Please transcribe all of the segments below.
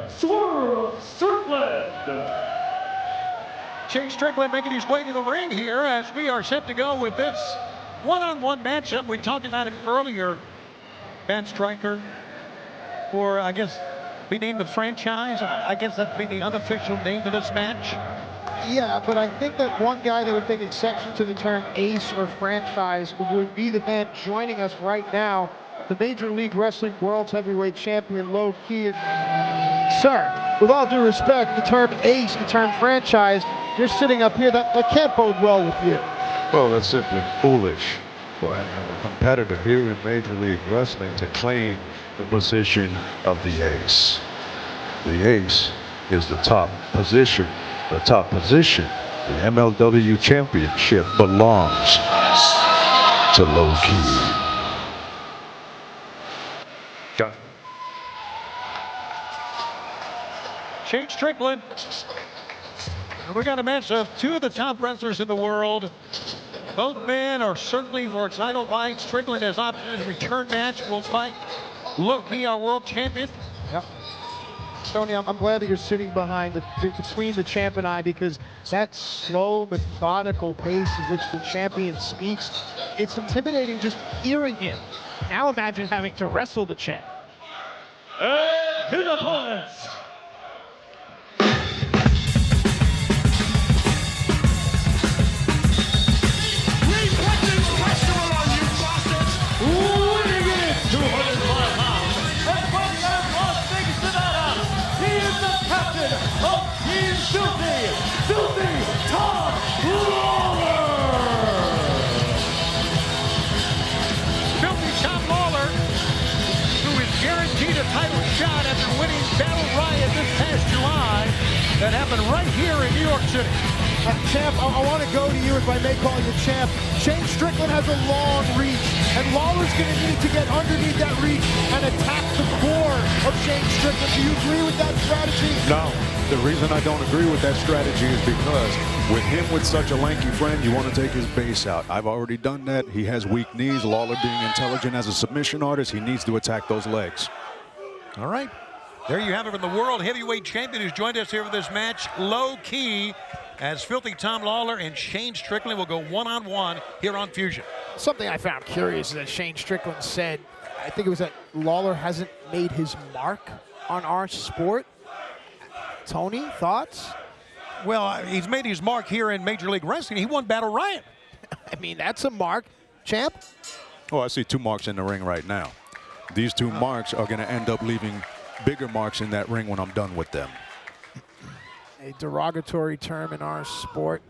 Swerve Strickland. Shane Strickland making his way to the ring here as we are set to go with this one-on-one matchup. We talked about it earlier. Ben Stryker for, I guess, be named the franchise. I guess that'd be the unofficial name of this match. Yeah, but I think that one guy that would take exception to the term ace or franchise would be the man joining us right now, the Major League Wrestling World Heavyweight Champion, Low Key. Sir, with all due respect, the term ace, the term franchise, you're sitting up here, that can't bode well with you. Well, that's simply foolish for a competitor here in Major League Wrestling to claim the position of the ace. The ace is the top position. The top position, the MLW Championship, belongs to Low Key. Shane Strickland. We got a match of two of the top wrestlers in the world. Both men are certainly for title fight. Strickland has opted in a return match. Will fight Low Key, our world champion. Yep. Tony, I'm glad that you're sitting between the champ and I, because that slow, methodical pace in which the champion speaks, it's intimidating just hearing him. Now imagine having to wrestle the champ. And his opponents. Tom Lawlor! Filthy Tom Lawler, who is guaranteed a title shot after winning Battle Riot this past July. That happened right here in New York City. Champ, I want to go to you, if I may call you champ. Shane Strickland has a long reach, and Lawler's going to need to get underneath that reach and attack the core of Shane Strickland. Do you agree with that strategy? No. The reason I don't agree with that strategy is because with him with such a lanky friend, you want to take his base out. I've already done that. He has weak knees. Lawler being intelligent as a submission artist, he needs to attack those legs. All right. There you have it from the World Heavyweight Champion who's joined us here for this match, Low Key, as Filthy Tom Lawler and Shane Strickland will go one-on-one here on Fusion. Something I found curious is that Shane Strickland said, I think it was that Lawler hasn't made his mark on our sport. Tony, thoughts? Well, he's made his mark here in Major League Wrestling. He won Battle Riot. I mean, that's a mark. Champ? Oh, I see two marks in the ring right now. These two marks are going to end up leaving bigger marks in that ring when I'm done with them. A derogatory term in our sport.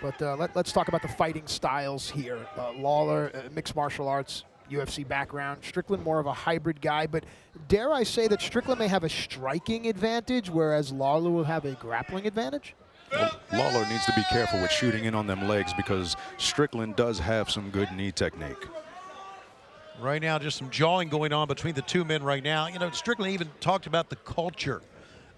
But let's talk about the fighting styles here. Lawler, mixed martial arts, UFC background. Strickland, more of a hybrid guy. But dare I say that Strickland may have a striking advantage, whereas Lawler will have a grappling advantage? Well, Lawler needs to be careful with shooting in on them legs because Strickland does have some good knee technique. Right now, just some jawing going on between the two men right now. You know, Strickland even talked about the culture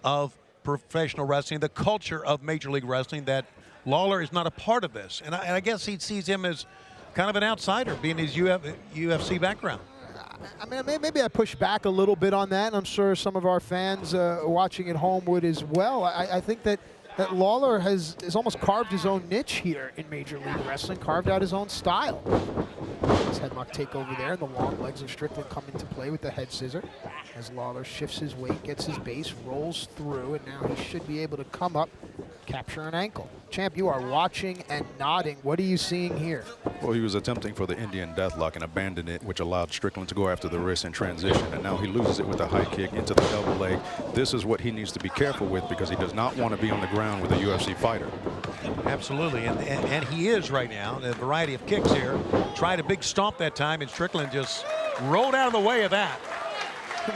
of professional wrestling, the culture of Major League Wrestling, that Lawler is not a part of this. And I guess he sees him as kind of an outsider, being his UFC background. I mean, maybe I push back a little bit on that, and I'm sure some of our fans watching at home would as well. I think that Lawler has almost carved his own niche here in Major League Wrestling, carved out his own style. His headlock take over there, and the long legs of Strickland come into play with the head scissor. As Lawler shifts his weight, gets his base, rolls through, and now he should be able to come up, capture an ankle. Champ, you are watching and nodding. What are you seeing here? Well, he was attempting for the Indian deathlock and abandoned it, which allowed Strickland to go after the wrist and transition, and now he loses it with a high kick into the double leg. This is what he needs to be careful with because he does not want to be on the ground with a UFC fighter. Absolutely, and he is right now. A variety of kicks here. Tried a big stomp that time, and Strickland just rolled out of the way of that.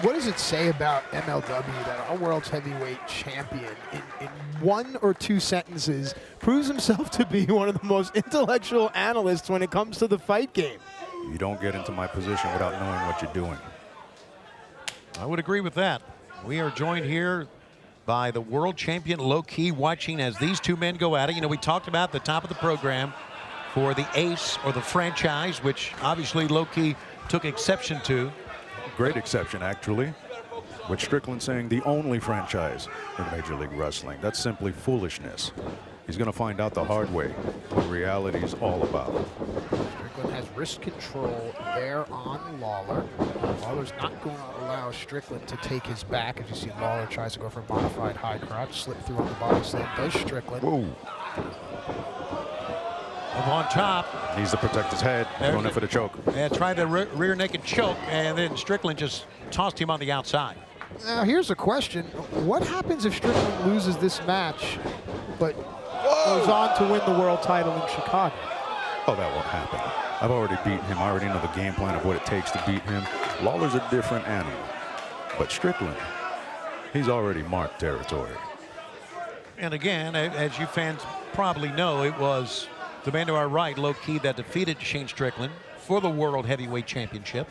What does it say about MLW that our world's heavyweight champion in one or two sentences proves himself to be one of the most intellectual analysts when it comes to the fight game? You don't get into my position without knowing what you're doing. I would agree with that. We are joined here by the world champion Low Key, watching as these two men go at it. You know, we talked about the top of the program for the ace or the franchise, which obviously Low Key took exception to. Great exception, actually. With Strickland saying the only franchise in Major League Wrestling. That's simply foolishness. He's going to find out the hard way what reality is all about. Strickland has wrist control there on Lawler. Lawler's not going to allow Strickland to take his back. As you see, Lawler tries to go for a modified high crotch, slip through on the body slam. Does Strickland. Whoa. Up on top. Needs to protect his head. Going in for the choke. Yeah, tried the rear naked choke, and then Strickland just tossed him on the outside. Now, here's a question. What happens if Strickland loses this match, but goes on to win the world title in Chicago? Oh, that won't happen. I've already beaten him. I already know the game plan of what it takes to beat him. Lawler's a different animal. But Strickland, he's already marked territory. And again, as you fans probably know, it was the man to our right, low key, that defeated Shane Strickland for the World Heavyweight Championship.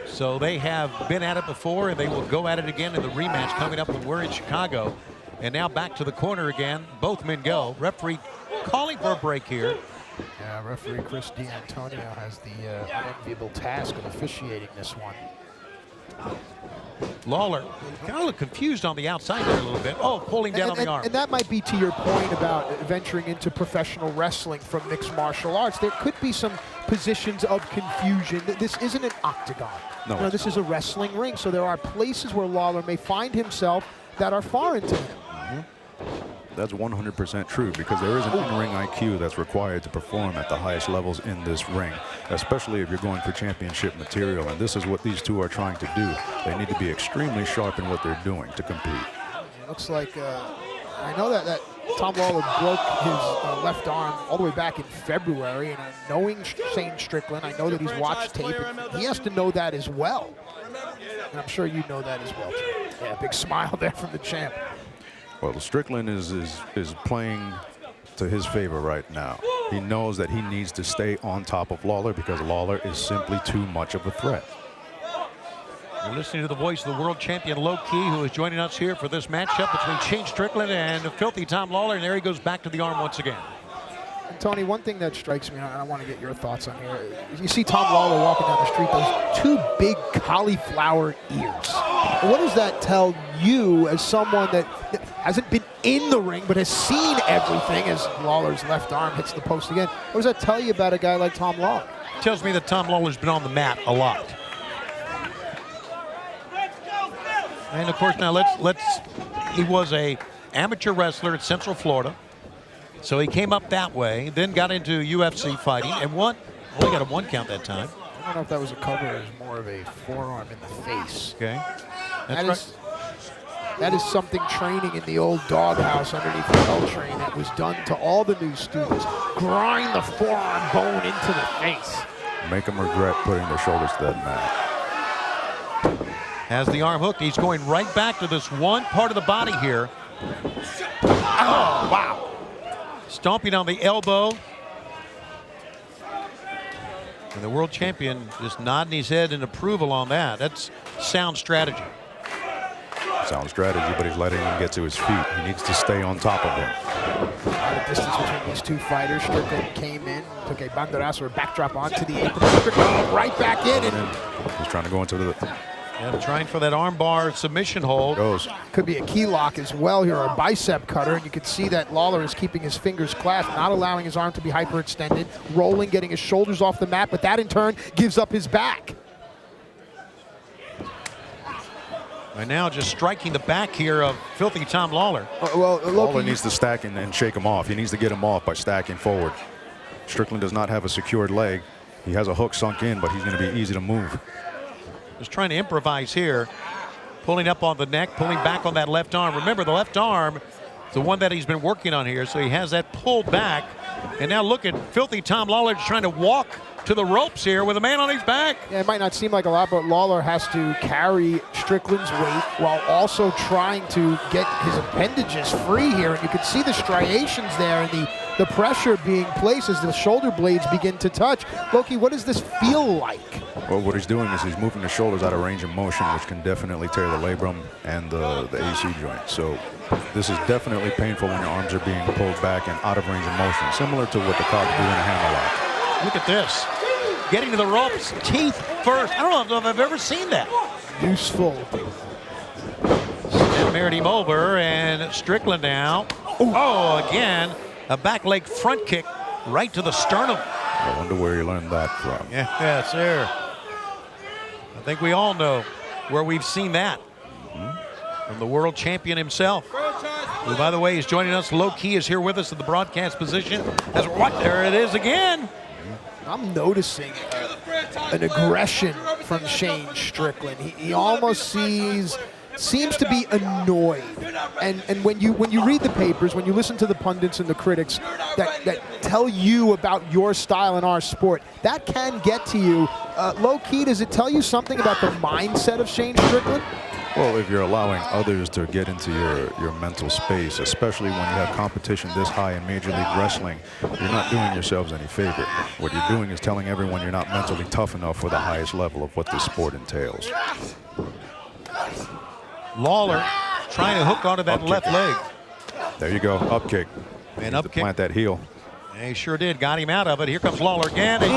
So they have been at it before, and they will go at it again in the rematch coming up when we're in Chicago. And now back to the corner again. Both men go. Referee calling for a break here. Yeah, referee Chris D'Antonio has the unenviable task of officiating this one. Lawler kind of looked confused on the outside there a little bit. Oh, pulling down on the arm. And that might be to your point about venturing into professional wrestling from mixed martial arts. There could be some positions of confusion. This isn't an octagon. No, this is a wrestling ring. So there are places where Lawler may find himself that are foreign to him. That's 100% true, because there is an in-ring IQ that's required to perform at the highest levels in this ring, especially if you're going for championship material. And this is what these two are trying to do. They need to be extremely sharp in what they're doing to compete. It looks like, I know that Tom Lawlor broke his left arm all the way back in February, and knowing Shane Strickland, I know that he's watched tape, and he has to know that as well. And I'm sure you know that as well, too. Yeah, big smile there from the champ. Well, Strickland is playing to his favor right now. He knows that he needs to stay on top of Lawler because Lawler is simply too much of a threat. You're listening to the voice of the world champion, Low Key, who is joining us here for this matchup between Shane Strickland and the filthy Tom Lawler. And there he goes back to the arm once again. And Tony, one thing that strikes me, and I want to get your thoughts on here, you see Tom Lawlor walking down the street, those two big cauliflower ears. What does that tell you as someone that hasn't been in the ring but has seen everything as Lawler's left arm hits the post again? What does that tell you about a guy like Tom Lawlor? It tells me that Tom Lawler's been on the mat a lot. And of course, now he was a amateur wrestler at Central Florida. So he came up that way, then got into UFC fighting and won. Only got a 1 count that time. I don't know if that was a cover or more of a forearm in the face. Okay. That is something training in the old doghouse underneath the L train that was done to all the new students. Grind the forearm bone into the face. Make them regret putting their shoulders to that mat. Has the arm hooked. He's going right back to this one part of the body here. Oh, wow. Stomping on the elbow. And the world champion just nodding his head in approval on that. That's sound strategy. Sound strategy, but he's letting him get to his feet. He needs to stay on top of him. A lot of distance between these two fighters. Strickland came in, took a banderazo or backdrop onto the apron. Strickland right back in. And he's trying to go into the... Yeah, trying for that armbar submission hold. Goes. Could be a key lock as well here, or a bicep cutter. And you can see that Lawler is keeping his fingers clasped, not allowing his arm to be hyperextended, rolling, getting his shoulders off the mat, but that in turn gives up his back. And now just striking the back here of filthy Tom Lawler. Lawler needs to stack and shake him off. He needs to get him off by stacking forward. Strickland does not have a secured leg. He has a hook sunk in, but he's going to be easy to move. Just trying to improvise here. Pulling up on the neck, pulling back on that left arm. Remember, the left arm is the one that he's been working on here, so he has that pulled back. And now look at filthy Tom Lawler just trying to walk to the ropes here with a man on his back. Yeah, it might not seem like a lot, but Lawler has to carry Strickland's weight while also trying to get his appendages free here. And you can see the striations there and the pressure being placed as the shoulder blades begin to touch. Loki, what does this feel like? Well, what he's doing is he's moving the shoulders out of range of motion, which can definitely tear the labrum and the AC joint. So this is definitely painful when your arms are being pulled back and out of range of motion, similar to what the cops do in a hammerlock. Look at this. getting to the ropes, teeth first. I don't know if I've ever seen that. Useful. And married him over, and Strickland now. Oh, again, a back leg front kick right to the sternum. I wonder where you learned that from. Yeah, sir. I think we all know where we've seen that. From the world champion himself. Who, by the way, is joining us. Low Key is here with us at the broadcast position. There it is again. I'm noticing an aggression from Shane Strickland. He almost seems to be annoyed. And when you read the papers, when you listen to the pundits and the critics that tell you about your style in our sport, that can get to you. Low Key, does it tell you something about the mindset of Shane Strickland? Well, if you're allowing others to get into your mental space, especially when you have competition this high in Major League Wrestling, you're not doing yourselves any favor. What you're doing is telling everyone you're not mentally tough enough for the highest level of what this sport entails. Lawler trying to hook onto that left leg. There you go, up kick. And up kick. Plant that heel. And he sure did, got him out of it. Here comes Lawler again. And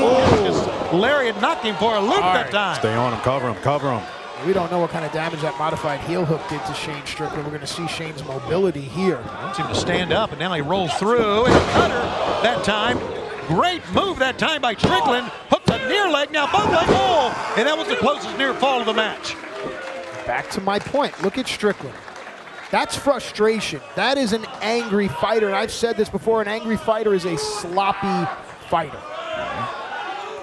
just lariat knocked him for a loop that time. Stay on him, cover him, cover him. We don't know what kind of damage that modified heel hook did to Shane Strickland. We're going to see Shane's mobility here. Wants him to stand up, and now he rolls through. And cutter that time. Great move that time by Strickland. Hooks a near leg, now both leg roll. And that was the closest near fall of the match. Back to my point. Look at Strickland. That's frustration. That is an angry fighter. And I've said this before, an angry fighter is a sloppy fighter.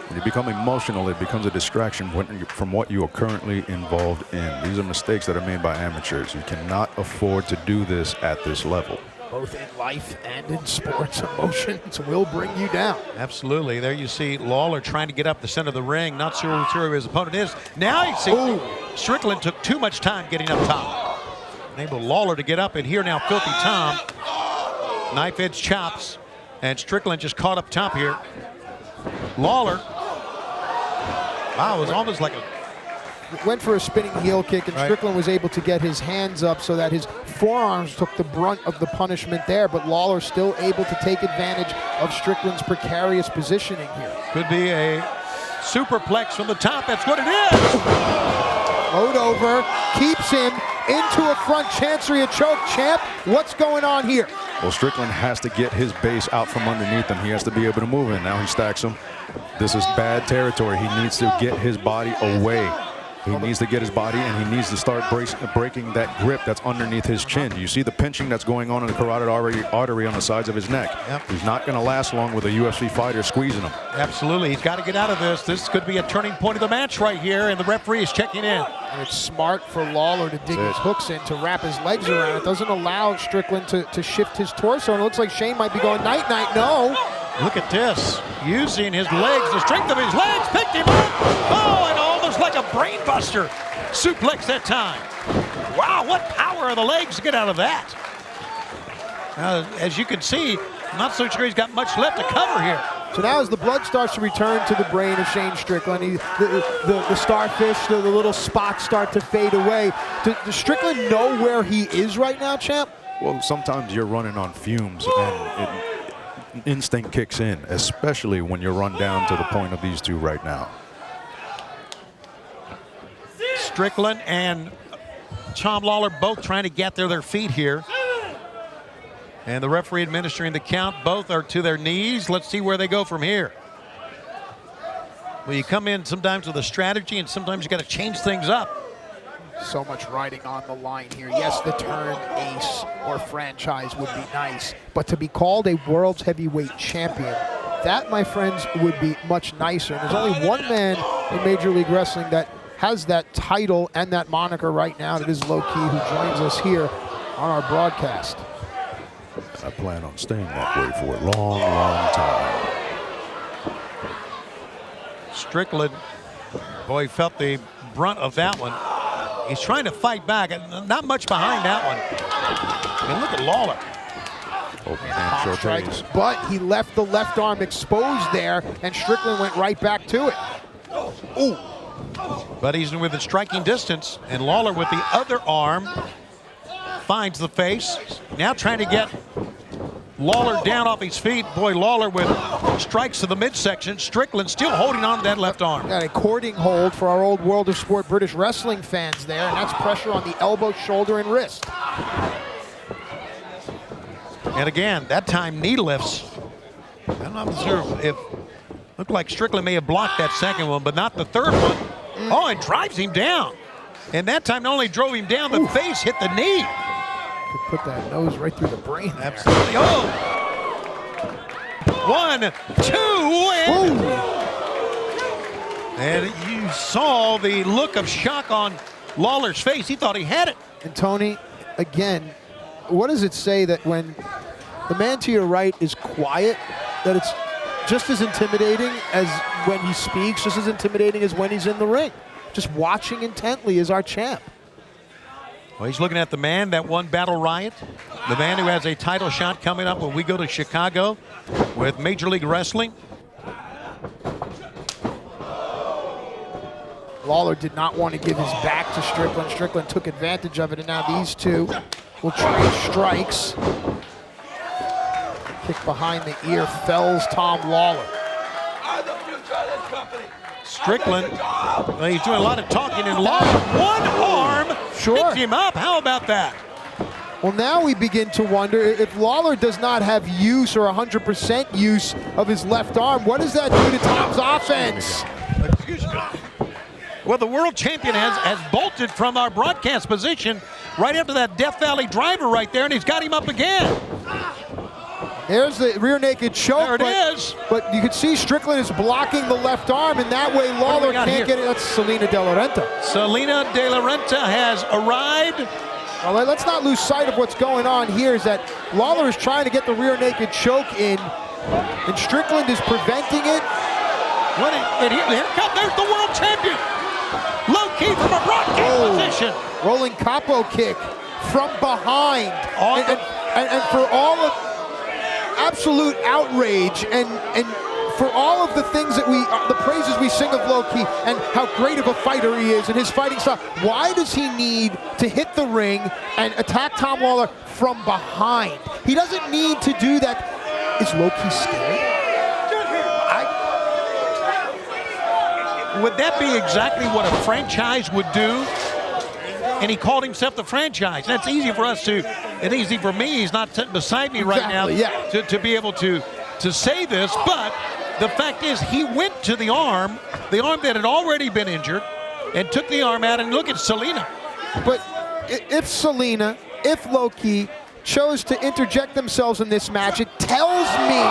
When you become emotional, it becomes a distraction from what you are currently involved in. These are mistakes that are made by amateurs. You cannot afford to do this at this level. Both in life and in sports, emotions will bring you down. Absolutely. There you see Lawler trying to get up the center of the ring. Not sure who his opponent is. Now you see Strickland took too much time getting up top. Enable Lawler to get up, and here now Filthy Tom. Knife edge chops, and Strickland just caught up top here. Lawler. Wow, it was almost like went for a spinning heel kick, and Strickland was able to get his hands up so that his forearms took the brunt of the punishment there, but Lawler still able to take advantage of Strickland's precarious positioning here. Could be a superplex from the top. That's what it is. Load over, keeps him into a front chancery, a choke. Champ, what's going on here? Well, Strickland has to get his base out from underneath him. He has to be able to move in. Now he stacks him. This is bad territory. He needs to get his body away. He needs to get his body, and he needs to start breaking that grip that's underneath his chin. You see the pinching that's going on in the carotid artery on the sides of his neck. Yep. He's not going to last long with a UFC fighter squeezing him. Absolutely. He's got to get out of this. This could be a turning point of the match right here, and the referee is checking in. And it's smart for Lawler to dig his hooks in to wrap his legs around. It doesn't allow Strickland to shift his torso, and it looks like Shane might be going night-night. No. Look at this. Using his legs, the strength of his legs, picked him up. Oh, and almost like a brain buster. Suplex that time. Wow, what power of the legs to get out of that. As you can see, I'm not so sure he's got much left to cover here. So now as the blood starts to return to the brain of Shane Strickland, the starfish, the little spots start to fade away. Does Strickland know where he is right now, champ? Well, sometimes you're running on fumes, and instinct kicks in, especially when you're run down to the point of these two right now. Strickland and Tom Lawlor both trying to get their feet here. And the referee administering the count. Both are to their knees. Let's see where they go from here. Well, you come in sometimes with a strategy, and sometimes you got to change things up. So much riding on the line here. Yes, the term ace or franchise would be nice, but to be called a world's heavyweight champion, that, my friends, would be much nicer. And there's only one man in Major League Wrestling that has that title and that moniker right now. It is Low Key, who joins us here on our broadcast. I plan on staying that way for a long, long time. Strickland, boy, felt the brunt of that one. He's trying to fight back, and not much behind that one. And look at Lawler. Open hand short strikes. But he left the left arm exposed there, and Strickland went right back to it. Ooh. But he's within striking distance, and Lawler with the other arm finds the face. Now trying to get Lawler down off his feet. Boy, Lawler with strikes to the midsection. Strickland still holding on to that left arm. Got a cording hold for our old World of Sport British wrestling fans there, and that's pressure on the elbow, shoulder, and wrist. And again, that time knee lifts. I'm not sure if looked like Strickland may have blocked that second one, but not the third one. Oh, and drives him down. And that time not only drove him down, the face hit the knee. Could put that nose right through the brain there. Absolutely. Oh! 1, 2, and you saw the look of shock on Lawler's face. He thought he had it. And Tony, again, what does it say that when the man to your right is quiet, that it's just as intimidating as when he speaks, just as intimidating as when he's in the ring? Just watching intently is our champ. Well, he's looking at the man that won Battle Riot, the man who has a title shot coming up when we go to Chicago with Major League Wrestling. Lawler did not want to give his back to Strickland. Strickland took advantage of it, and now these two will trade strikes. Kick behind the ear fells Tom Lawlor. Strickland, well, he's doing a lot of talking, and Lawler, one arm, picks him up. How about that? Well, now we begin to wonder if Lawler does not have use or 100% use of his left arm, what does that do to Tom's offense? Excuse me. Well, the world champion has bolted from our broadcast position right after that Death Valley driver right there, and he's got him up again. There's the rear naked choke. There it is. But you can see Strickland is blocking the left arm, and that way Lawler can't get it. That's Selena De La Renta. Selena De La Renta has arrived. Well, let's not lose sight of what's going on here is that Lawler is trying to get the rear naked choke in, and Strickland is preventing it. And here comes, there's the world champion. Low key from a broadcast position. Rolling capo kick from behind. And for all of absolute outrage and for all of the things that the praises we sing of Low-Ki and how great of a fighter he is and his fighting style, why does he need to hit the ring and attack Tom Lawlor from behind? He doesn't need to do that. Is Low-Ki scared? Would that be exactly what a franchise would do? And he called himself the franchise. That's easy for us to, and easy for me, he's not beside me right now, to be able to say this, but the fact is he went to the arm that had already been injured, and took the arm out, and look at Selena. But if Selena, if Low-Ki chose to interject themselves in this match, it tells me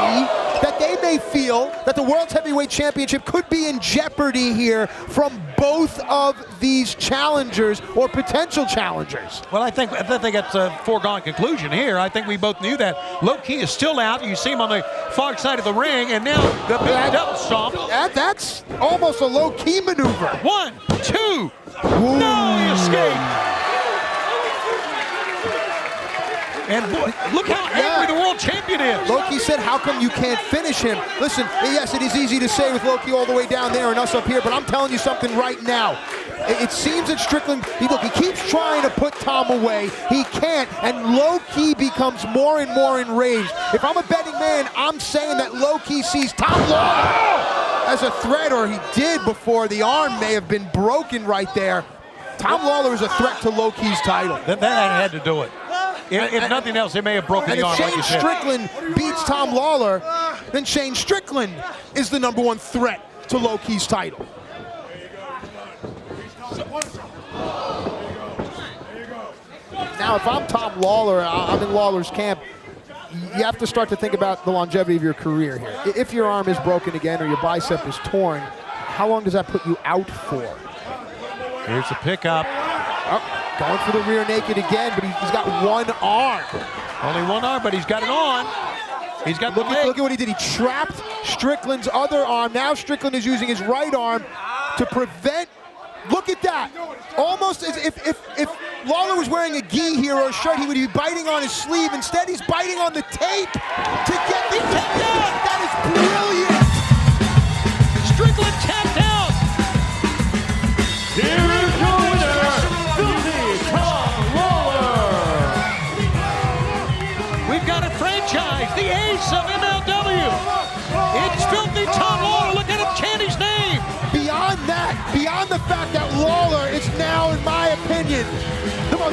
that they may feel that the World Heavyweight Championship could be in jeopardy here from both of these challengers or potential challengers. Well, I think that's a foregone conclusion here. I think we both knew that. Low-Ki is still out. You see him on the far side of the ring, and now the big double stomp. That's almost a Low-Ki maneuver. 1, 2. No, he escaped. And boy, look how angry the world champion is. Low-Ki said, how come you can't finish him? Listen, yes, it is easy to say with Low-Ki all the way down there and us up here, but I'm telling you something right now. It seems that Strickland, he keeps trying to put Tom away. He can't, and Low-Ki becomes more and more enraged. If I'm a betting man, I'm saying that Low-Ki sees Tom Lawlor as a threat, or he did before the arm may have been broken right there. Tom Lawlor is a threat to Low-Ki's title. That had to do it. If nothing else, they may have broken the arm. And if Shane Strickland beats Tom Lawlor, then Shane Strickland is the #1 threat to Low-Ki's title. Now, if I'm Tom Lawlor, I'm in Lawler's camp, you have to start to think about the longevity of your career here. If your arm is broken again or your bicep is torn, how long does that put you out for? Here's the pickup. Going for the rear naked again, but he's got one arm. Only one arm, but he's got it on. He's got the leg. Look at what he did. He trapped Strickland's other arm. Now Strickland is using his right arm to prevent. Look at that. Almost as if Lawler was wearing a gi here or a shirt, he would be biting on his sleeve. Instead, he's biting on the tape to get the tape out. That is brilliant. Strickland tapped out. Here is your winner, Tom Lawlor. We've got a franchise, the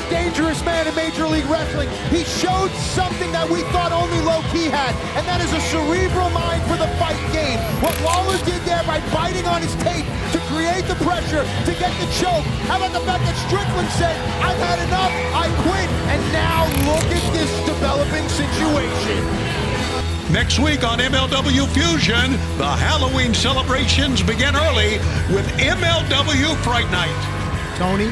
dangerous man in Major League Wrestling. He showed something that we thought only low-key had, and that is a cerebral mind for the fight game. What Lawler did there by biting on his tape to create the pressure, to get the choke. How about the fact that Strickland said, I've had enough, I quit, and now look at this developing situation. Next week on MLW Fusion, the Halloween celebrations begin early with MLW Fright Night. Tony,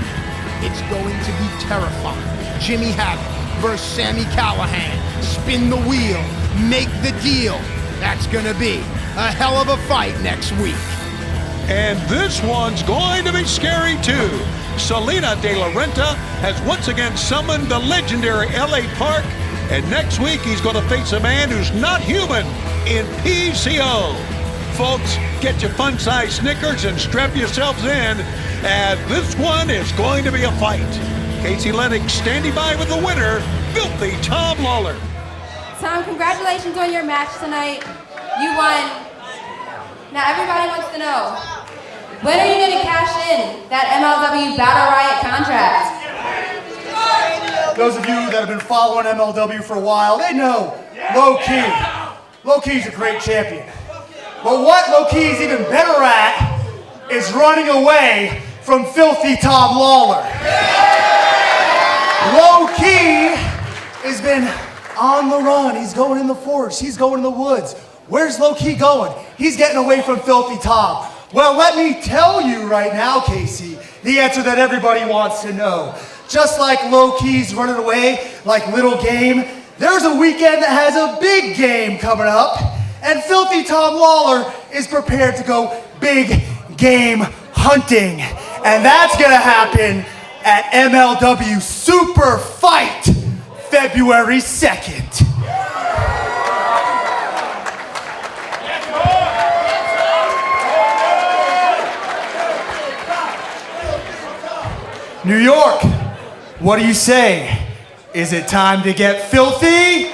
it's going to be terrifying. Jimmy Havoc versus Sami Callihan. Spin the wheel, make the deal. That's going to be a hell of a fight next week. And this one's going to be scary too. Selena De La Renta has once again summoned the legendary LA Park, and next week he's going to face a man who's not human in PCO. Folks, get your fun-sized Snickers and strap yourselves in, as this one is going to be a fight. Casey Lennox standing by with the winner, Filthy Tom Lawlor. Tom, congratulations on your match tonight. You won. Now everybody wants to know, when are you going to cash in that MLW Battle Riot contract? Those of you that have been following MLW for a while, they know Low-Key. Low-Key's a great champion. But what Low-Key's even better at is running away from Filthy Tom Lawlor. Low-Key has been on the run. He's going in the forest. He's going in the woods. Where's Low-Key going? He's getting away from Filthy Tom. Well, let me tell you right now, Casey, the answer that everybody wants to know. Just like Low-Key's running away like little game, there's a weekend that has a big game coming up, and Filthy Tom Lawlor is prepared to go big game hunting. And that's gonna happen at MLW Super Fight, February 2nd. New York, what do you say? Is it time to get filthy?